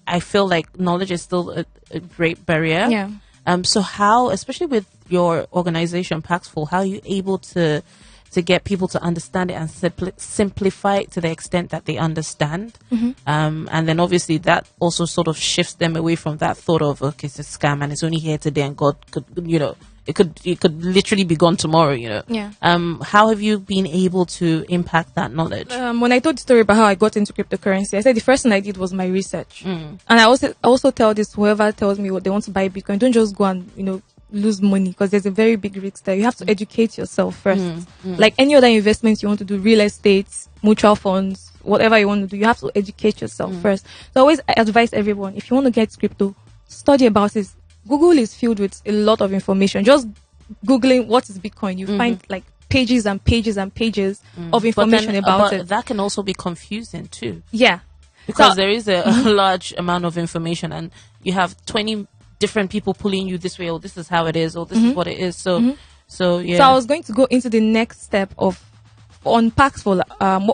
I feel like knowledge is still a great barrier. Yeah. So how, especially with your organization, Paxful, how are you able to get people to understand it and simplify it to the extent that they understand? And then obviously that also sort of shifts them away from that thought of, okay, it's a scam and it's only here today and God could, it could literally be gone tomorrow, Yeah. How have you been able to impact that knowledge? When I told the story about how I got into cryptocurrency, I said the first thing I did was my research. And I also tell this, whoever tells me what they want to buy Bitcoin, don't just go and, lose money, because there's a very big risk there. You have to educate yourself first. Like any other investments you want to do, real estate, mutual funds, whatever you want to do, you have to educate yourself first. So I always advise everyone, if you want to get crypto, study about it. Google is filled with a lot of information. Just Googling what is Bitcoin, you find like pages and pages and pages of information about it. That can also be confusing too. Yeah. Because there is a large amount of information and you have 20 different people pulling you this way, or this is how it is, or this is what it is. So yeah. So I was going to go into the next step on Paxful,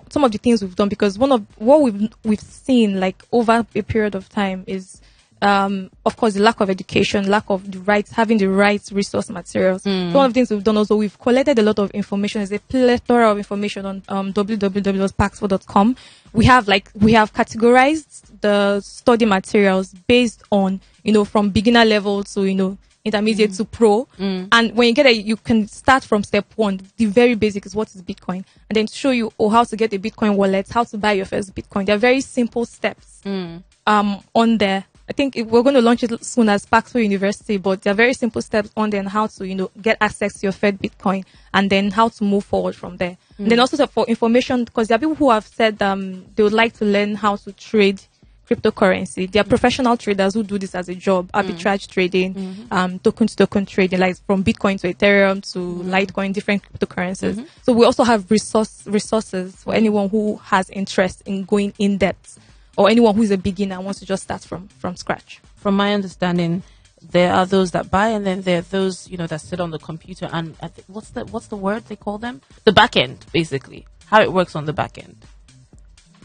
some of the things we've done, because one of what we've seen like over a period of time is, of course, the lack of education, lack of having the right resource materials. So one of the things we've done also, we've collected a lot of information. There's a plethora of information on www.paxful.com. We have categorized the study materials based on, from beginner level to, intermediate to pro. And when you get it, you can start from step 1. The very basic is what is Bitcoin. And then to show you how to get a Bitcoin wallet, how to buy your first Bitcoin. They're very simple steps on there. I think we're going to launch it soon as Paxful University, but there are very simple steps on there on how to, get access to your first Bitcoin and then how to move forward from there. And then also for information, because there are people who have said they would like to learn how to trade cryptocurrency. There are professional traders who do this as a job, arbitrage trading, token to token trading, like from Bitcoin to Ethereum to Litecoin, different cryptocurrencies. So we also have resources for anyone who has interest in going in depth, or anyone who is a beginner and wants to just start from scratch. From my understanding, there are those that buy, and then there are those, that sit on the computer and what's the word they call them? The back end, basically. How it works on the back end.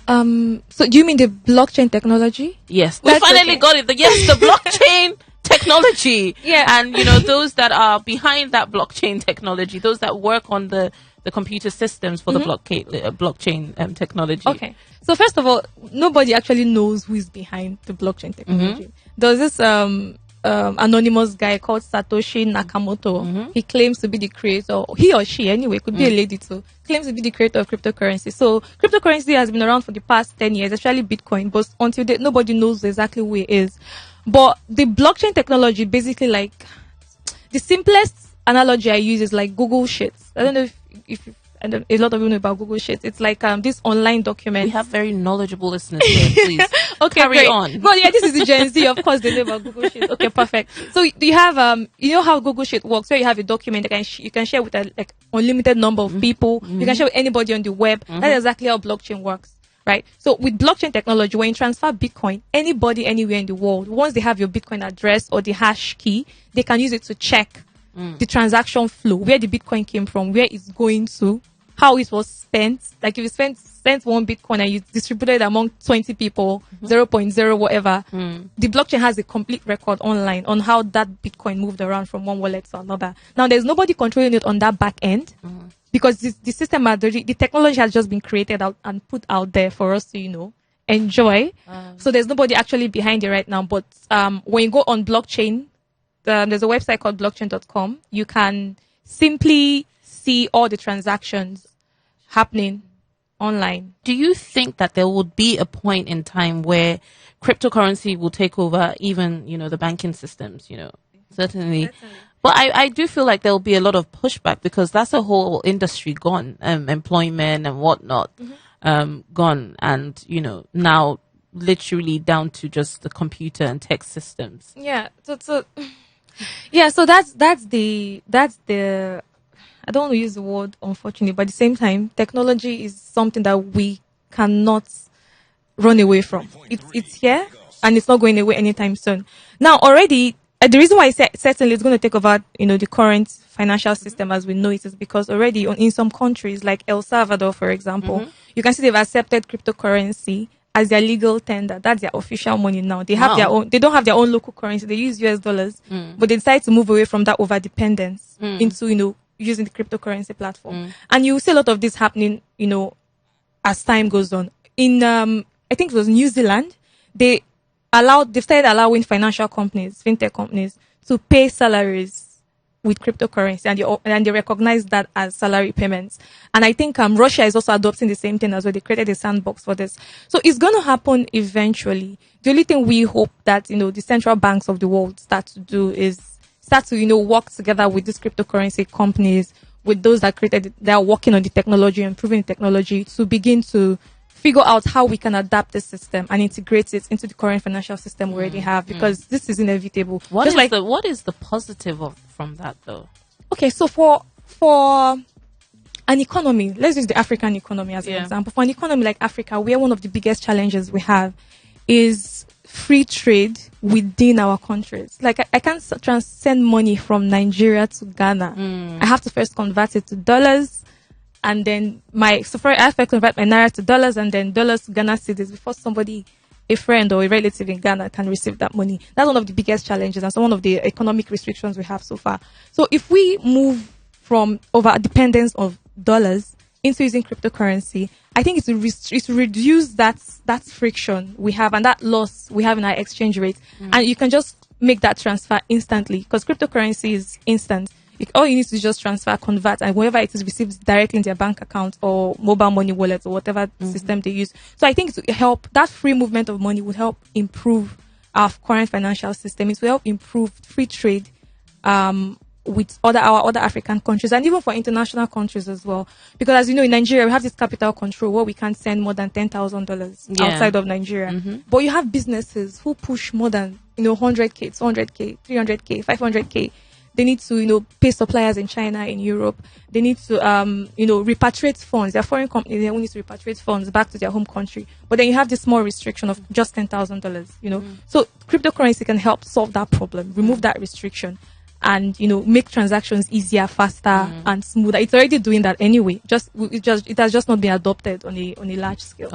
So do you mean the blockchain technology? Yes. We finally got it. Yes, the blockchain technology. Yeah. And, those that are behind that blockchain technology, those that work on the computer systems for the blockchain technology. Okay. So first of all, nobody actually knows who is behind the blockchain technology. There's this anonymous guy called Satoshi Nakamoto. He claims to be the creator, he or she anyway, could be a lady too, claims to be the creator of cryptocurrency. So cryptocurrency has been around for the past 10 years, especially Bitcoin, but until nobody knows exactly who it is. But the blockchain technology, basically, like, the simplest analogy I use is like Google Sheets. I don't know if and a lot of you know about Google Sheets. It's like this online document. We have very knowledgeable listeners here, please. Okay, carry great. on. Well, yeah, this is the Gen Z. Of course, they know about Google Sheets. Okay, perfect. So you have you know how Google Sheet works, where you have a document that you can share with a unlimited number of people. You can share with anybody on the web. That's exactly how blockchain works. Right. So with blockchain technology, when you transfer Bitcoin, anybody anywhere in the world, once they have your Bitcoin address or the hash key, they can use it to check the transaction flow, where the Bitcoin came from, where it's going to, how it was spent. Like if you spent 1 Bitcoin and you distributed it among 20 people, 0.0 whatever, the blockchain has a complete record online on how that Bitcoin moved around from one wallet to another. Now there's nobody controlling it on that back end. Because the system, the technology has just been created out and put out there for us to, enjoy. So there's nobody actually behind it right now. But when you go on blockchain, there's a website called blockchain.com. You can simply see all the transactions happening online. Do you think that there would be a point in time where cryptocurrency will take over even, the banking systems, Certainly. But I do feel like there'll be a lot of pushback because that's a whole industry gone, employment and whatnot, gone. And, now literally down to just the computer and tech systems. Yeah. So that's the, I don't want to use the word unfortunately, but at the same time, technology is something that we cannot run away from. It's here and it's not going away anytime soon. Now already, the reason why I said certainly it's going to take over, the current financial system as we know it is because already in some countries like El Salvador, for example, you can see they've accepted cryptocurrency as their legal tender. That's their official money now. They have their own. They don't have their own local currency. They use US dollars, but they decide to move away from that over dependence into using the cryptocurrency platform. And you see a lot of this happening, as time goes on. In I think it was New Zealand, they've started allowing financial companies, fintech companies, to pay salaries with cryptocurrency, and they recognize that as salary payments. And I think Russia is also adopting the same thing as well. They created a sandbox for this. So it's going to happen eventually. The only thing we hope that, the central banks of the world start to work together with these cryptocurrency companies, with those that are working on the technology, improving the technology, to begin to figure out how we can adapt the system and integrate it into the current financial system we already have, because this is inevitable. What is the positive from that, though? Okay, so for an economy, let's use the African economy as an example. For an economy like Africa, where one of the biggest challenges we have is free trade within our countries. Like, I can't send money from Nigeria to Ghana. I have to first convert it to dollars. And then I have to convert my Naira to dollars, and then dollars to Ghana cedis before a friend or a relative in Ghana can receive that money. That's one of the biggest challenges, and so one of the economic restrictions we have so far. So if we move from over dependence of dollars into using cryptocurrency, I think it's to reduce that friction we have and that loss we have in our exchange rate. And you can just make that transfer instantly, because cryptocurrency is instant. All you need to just transfer, convert, and wherever it is received directly in their bank account or mobile money wallet or whatever system they use. So I think it will help, that free movement of money will help improve our current financial system. It will help improve free trade with our other African countries, and even for international countries as well. Because as you know, in Nigeria, we have this capital control where we can't send more than $10,000 outside of Nigeria. But you have businesses who push more than 100K, 200K, 300K, 500K. They need to, pay suppliers in China, in Europe. They need to, repatriate funds. They're foreign companies. They need to repatriate funds back to their home country. But then you have this small restriction of just $10,000, So cryptocurrency can help solve that problem, remove that restriction, and, make transactions easier, faster, and smoother. It's already doing that anyway. It has just not been adopted on a large scale.